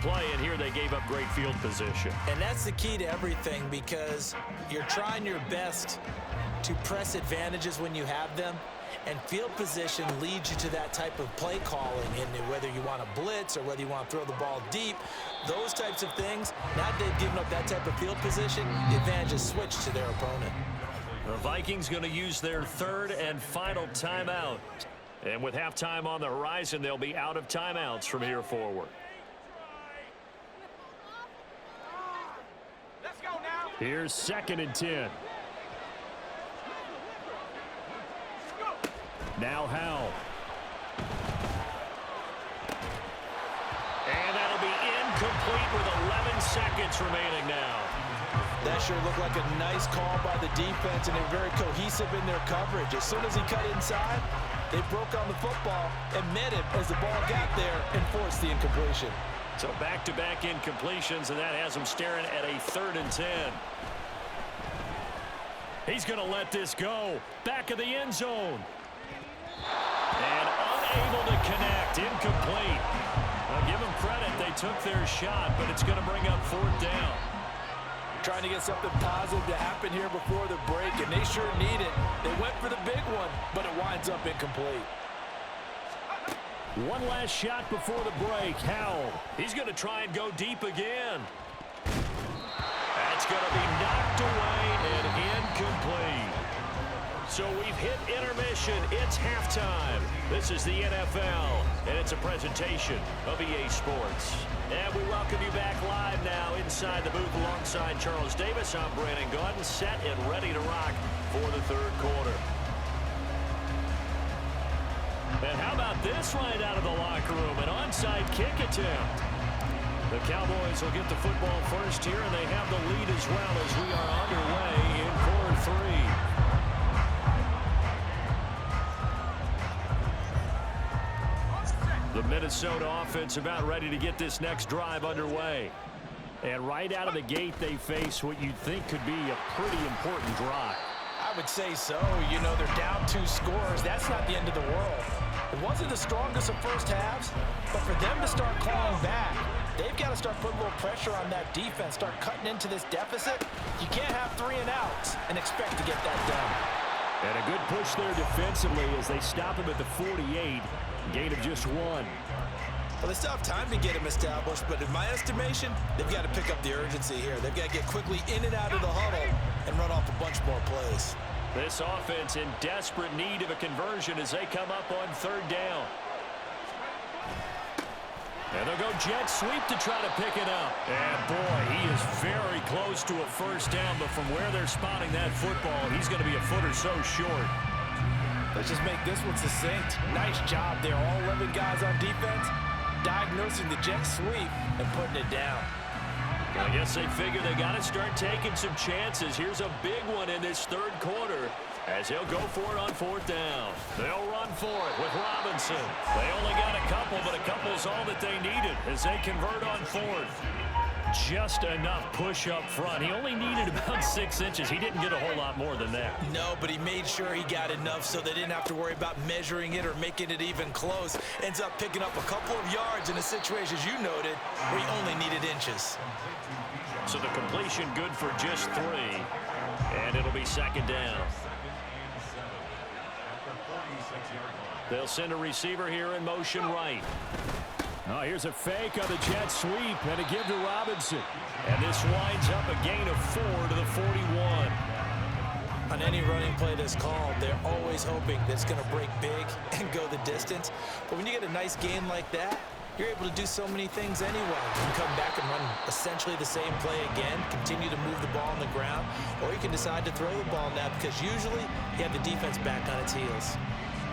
play, and here they gave up great field position. And that's the key to everything, because you're trying your best to press advantages when you have them, and field position leads you to that type of play calling, in whether you want to blitz or whether you want to throw the ball deep. Those types of things, now that they've given up that type of field position, the advantage is switched to their opponent. The Vikings going to use their third and final timeout. And with halftime on the horizon, they'll be out of timeouts from here forward. Let's go now. Here's 2nd and 10. Now Howell. And that'll be incomplete with 11 seconds remaining now. That sure looked like a nice call by the defense, and they're very cohesive in their coverage. As soon as he cut inside, they broke on the football and met him as the ball got there and forced the incompletion. So back-to-back incompletions, and that has him staring at a 3rd and 10. He's going to let this go. Back of the end zone. And unable to connect. Incomplete. I'll give them credit. They took their shot, but it's going to bring up 4th down. Trying to get something positive to happen here before the break, and they sure need it. They went for the big one, but it winds up incomplete. One last shot before the break. Howell. He's going to try and go deep again. That's going to be knocked away and incomplete. So we've hit intermission. It's halftime. This is the NFL, and it's a presentation of EA Sports. And we welcome you back live now inside the booth alongside Charles Davis. I'm Brandon Gaudin, set and ready to rock for the 3rd quarter. And how about this right out of the locker room? An onside kick attempt. The Cowboys will get the football first here, and they have the lead as well as we are underway in quarter 3. The Minnesota offense about ready to get this next drive underway. And right out of the gate, they face what you'd think could be a pretty important drive. I would say so. You know, they're down 2 scores. That's not the end of the world. It wasn't the strongest of first halves, but for them to start clawing back, they've got to start putting a little pressure on that defense, start cutting into this deficit. You can't have 3 and outs and expect to get that done. And a good push there defensively as they stop him at the 48. Gain of just 1. Well, they still have time to get him established, but in my estimation, they've got to pick up the urgency here. They've got to get quickly in and out of the huddle and run off a bunch more plays. This offense in desperate need of a conversion as they come up on 3rd down. And they'll go jet sweep to try to pick it up. And boy, he is very close to a 1st down, but from where they're spotting that football, he's going to be a foot or so short. Let's just make this one succinct. Nice job there. All 11 guys on defense diagnosing the jet sweep and putting it down. I guess they figure they got to start taking some chances. Here's a big one in this 3rd quarter as they'll go for it on 4th down. They'll run for it with Robinson. They only got a couple, but a couple's all that they needed as they convert on 4th. Just enough push up front. He only needed about 6 inches. He didn't get a whole lot more than that. No, but he made sure he got enough so they didn't have to worry about measuring it or making it even close. Ends up picking up a couple of yards in a situation, as you noted, where he only needed inches. So the completion good for just 3, and it'll be 2nd down. They'll send a receiver here in motion right. Oh, here's a fake on the jet sweep and a give to Robinson. And this winds up a gain of 4 to the 41. On any running play that's called, they're always hoping that it's going to break big and go the distance. But when you get a nice gain like that, you're able to do so many things anyway. You can come back and run essentially the same play again, continue to move the ball on the ground, or you can decide to throw the ball now because usually you have the defense back on its heels.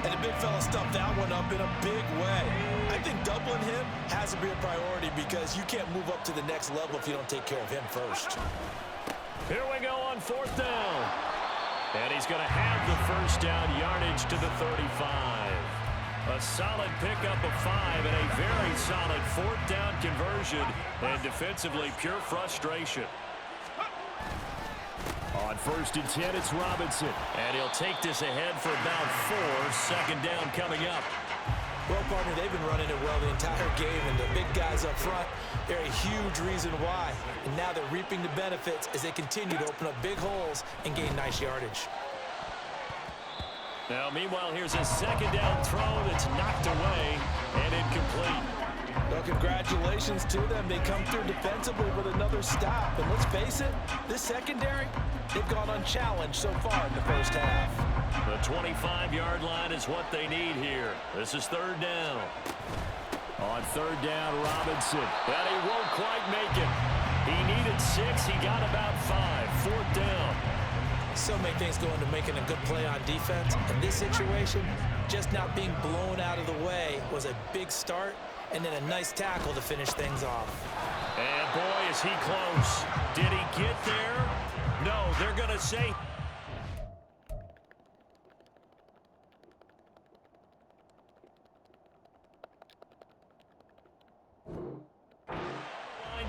And the big fella stuffed that one up in a big way. I think doubling him has to be a priority because you can't move up to the next level if you don't take care of him first. Here we go on 4th down. And he's going to have the 1st down yardage to the 35. A solid pickup of 5 and a very solid 4th down conversion. And defensively, pure frustration. On 1st and 10, it's Robinson. And he'll take this ahead for about 4. 2nd down coming up. Well, partner, they've been running it well the entire game, and the big guys up front, they're a huge reason why. And now they're reaping the benefits as they continue to open up big holes and gain nice yardage. Now, meanwhile, here's a second down throw that's knocked away and incomplete. Well, congratulations to them. They come through defensively with another stop. And let's face it, this secondary, they've gone unchallenged so far in the first half. The 25-yard line is what they need here. This is third down. On third down, Robinson. And he won't quite make it. He needed 6. He got about 5. Fourth down. So many things go into making a good play on defense. In this situation, just not being blown out of the way was a big start, and then a nice tackle to finish things off. And boy, is he close. Did he get there? No, they're going to say...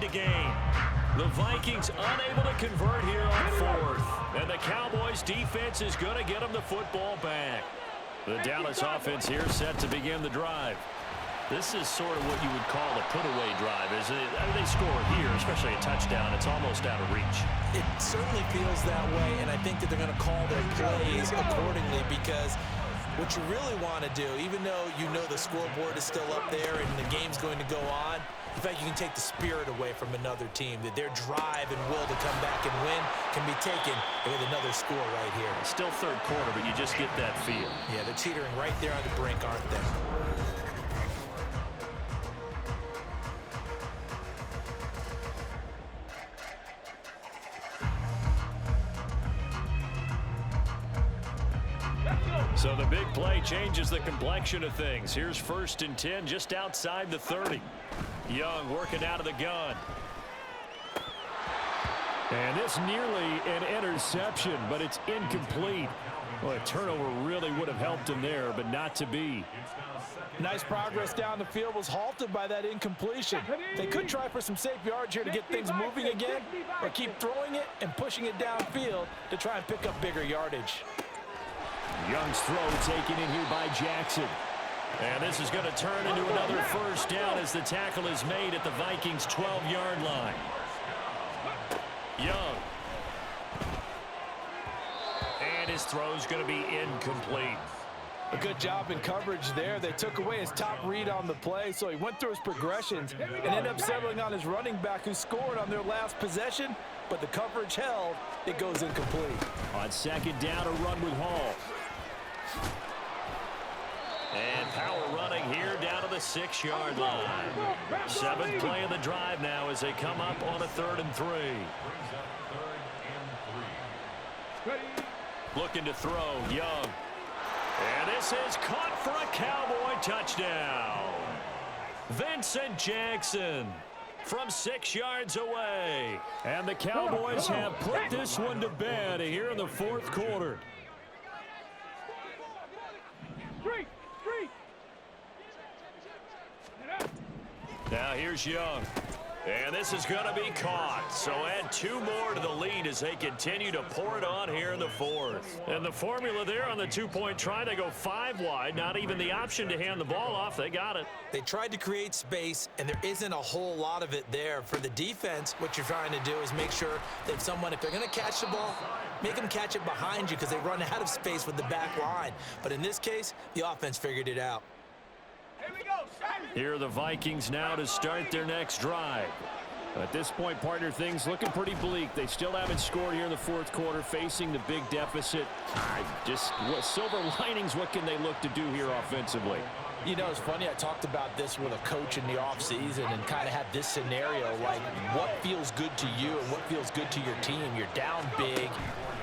to gain. The Vikings unable to convert here on fourth. And the Cowboys defense is going to get them the football back. The Dallas offense here set to begin the drive. This is sort of what you would call a put-away drive, isn't it? I mean, they score here, especially a touchdown. It's almost out of reach. It certainly feels that way, and I think that they're going to call their plays accordingly, because what you really want to do, even though you know the scoreboard is still up there and the game's going to go on, in fact, you can take the spirit away from another team, that their drive and will to come back and win can be taken with another score right here. It's still third quarter, but you just get that feel. Yeah, they're teetering right there on the brink, aren't they? So the big play changes the complexion of things. Here's 1st and 10 just outside the 30. Young working out of the gun. And this nearly an interception, but it's incomplete. Well, a turnover really would have helped him there, but not to be. Nice progress down the field was halted by that incompletion. They could try for some safe yards here to get things moving again, or keep throwing it and pushing it downfield to try and pick up bigger yardage. Young's throw taken in here by Jackson. And this is going to turn into another first down as the tackle is made at the Vikings' 12-yard line. Young. And his throw's going to be incomplete. A good job in coverage there. They took away his top read on the play, so he went through his progressions and ended up settling on his running back, who scored on their last possession, but the coverage held. It goes incomplete. On second down, a run with Hall. And power running here down to the 6-yard line. 7th play of the drive now as they come up on a 3rd and 3. Looking to throw, Young. And this is caught for a Cowboy touchdown. Vincent Jackson from 6 yards away. And the Cowboys have put this one to bed here in the 4th quarter. Now here's Young. And this is going to be caught. So add 2 more to the lead as they continue to pour it on here in the 4th. And the formula there on the 2-point try, they go 5 wide. Not even the option to hand the ball off. They got it. They tried to create space, and there isn't a whole lot of it there. For the defense, what you're trying to do is make sure that someone, if they're going to catch the ball, make them catch it behind you, because they run out of space with the back line. But in this case, the offense figured it out. Here are the Vikings now to start their next drive. At this point, partner, things looking pretty bleak. They still haven't scored here in the 4th quarter, facing the big deficit. Silver linings, what can they look to do here offensively? You know, it's funny, I talked about this with a coach in the offseason and kind of had this scenario, like what feels good to you and what feels good to your team. You're down big.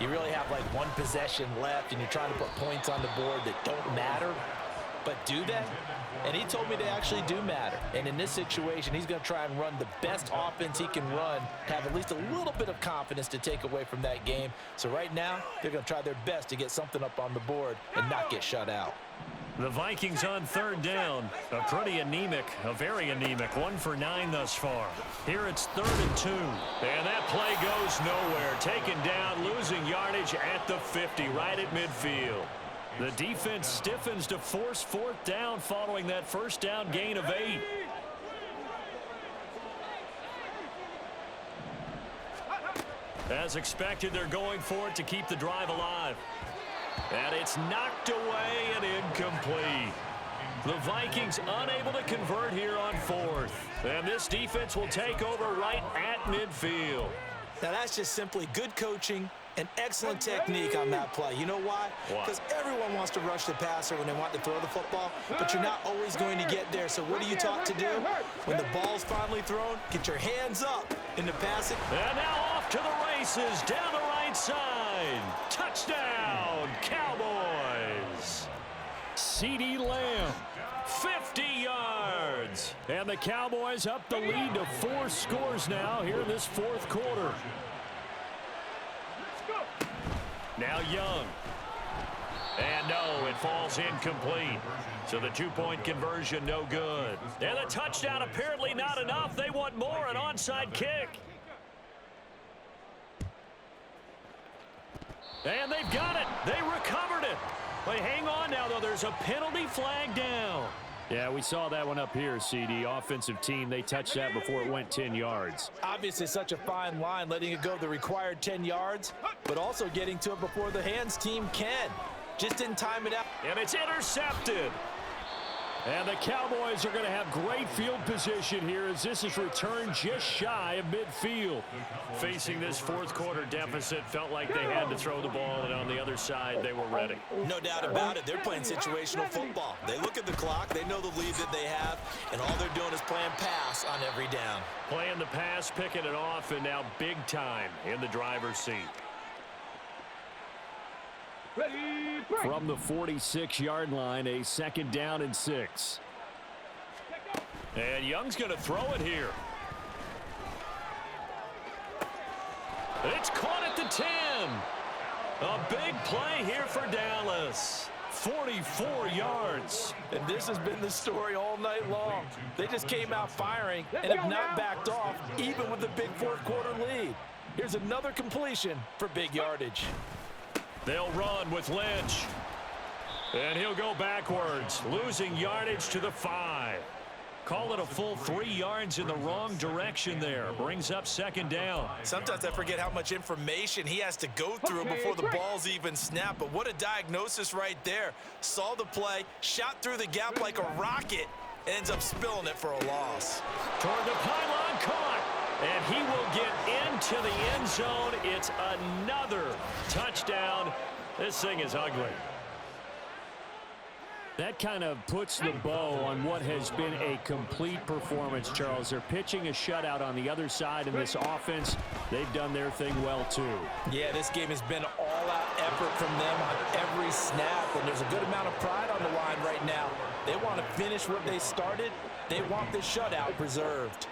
You really have like 1 possession left, and you're trying to put points on the board that don't matter. But do they? And he told me they actually do matter. And in this situation, he's going to try and run the best offense he can run to have at least a little bit of confidence to take away from that game. So right now, they're going to try their best to get something up on the board and not get shut out. The Vikings on 3rd down. A pretty anemic, a very anemic 1 for 9 thus far. Here it's 3rd and 2. And that play goes nowhere. Taken down, losing yardage at the 50, right at midfield. The defense stiffens to force fourth down following that first down gain of 8. As expected, they're going for it to keep the drive alive. And it's knocked away and incomplete. The Vikings unable to convert here on fourth. And this defense will take over right at midfield. Now that's just simply good coaching and excellent technique on that play. You know why? Because everyone wants to rush the passer when they want to throw the football, but you're not always going to get there. So what are you taught to do? When the ball's finally thrown, get your hands up in the passing. And now off to the races down the right side. Touchdown, Cowboys. CeeDee Lamb, 50 yards. And the Cowboys up the lead to 4 scores now here in this fourth quarter. Now Young. And no, it falls incomplete. So the 2-point conversion no good. And the touchdown apparently not enough. They want more, an onside kick. And they've got it. They recovered it. But hang on now, though. There's a penalty flag down. Yeah, we saw that one up here, CD. Offensive team, they touched that before it went 10 yards. Obviously such a fine line, letting it go the required 10 yards, but also getting to it before the hands team can. Just didn't time it out. And it's intercepted. And the Cowboys are going to have great field position here as this is returned just shy of midfield. Facing this fourth quarter deficit, felt like they had to throw the ball, and on the other side, they were ready. No doubt about it. They're playing situational football. They look at the clock, they know the lead that they have, and all they're doing is playing pass on every down. Playing the pass, picking it off, and now big time in the driver's seat. From the 46-yard line, a 2nd down and 6. And Young's going to throw it here. It's caught at the 10. A big play here for Dallas. 44 yards. And this has been the story all night long. They just came out firing and have not backed off, even with the big fourth quarter lead. Here's another completion for big yardage. They'll run with Lynch. And he'll go backwards, losing yardage to the 5. Call it a full 3 yards in the wrong direction there. Brings up 2nd down. Sometimes I forget how much information he has to go through before the ball's even snapped. But what a diagnosis right there. Saw the play, shot through the gap like a rocket, and ends up spilling it for a loss. Toward the pylon, caught. And he will get into the end zone. It's another touchdown. This thing is ugly. That kind of puts the bow on what has been a complete performance, Charles. They're pitching a shutout on the other side in this offense. They've done their thing well, too. Yeah, this game has been all-out effort from them on every snap, and there's a good amount of pride on the line right now. They want to finish what they started. They want this shutout preserved.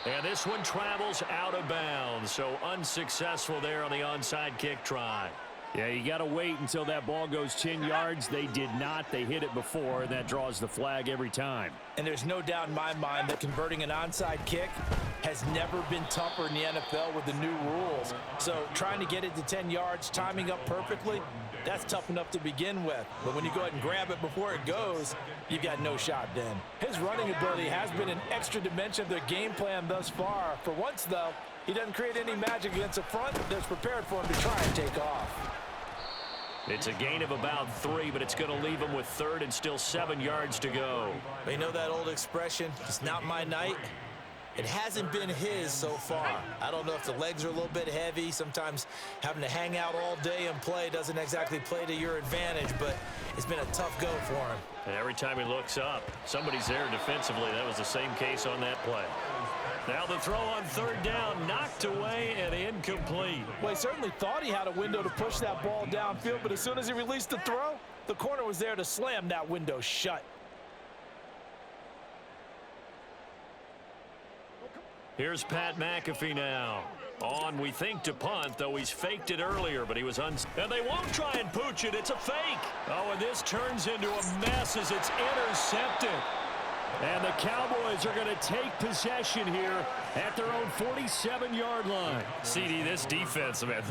And this one travels out of bounds, so unsuccessful there on the onside kick try. Yeah, you got to wait until that ball goes 10 yards. They did not. They hit it before, and that draws the flag every time. And there's no doubt in my mind that converting an onside kick has never been tougher in the NFL with the new rules. So trying to get it to 10 yards, timing up perfectly, that's tough enough to begin with. But when you go ahead and grab it before it goes, you've got no shot then. His running ability has been an extra dimension of their game plan thus far. For once, though, he doesn't create any magic against the front that's prepared for him to try and take off. It's a gain of about 3, but it's going to leave him with 3rd and still 7 yards to go. You know that old expression, it's not my night? It hasn't been his so far. I don't know if the legs are a little bit heavy. Sometimes having to hang out all day and play doesn't exactly play to your advantage, but it's been a tough go for him. And every time he looks up, somebody's there defensively. That was the same case on that play. Now the throw on 3rd down, knocked away and incomplete. Well, he certainly thought he had a window to push that ball downfield, but as soon as he released the throw, the corner was there to slam that window shut. Here's Pat McAfee now. On, we think, to punt, though he's faked it earlier, but he was and they won't try and pooch it. It's a fake. Oh, and this turns into a mess as it's intercepted. And the Cowboys are going to take possession here at their own 47-yard line. CD, this defense, man,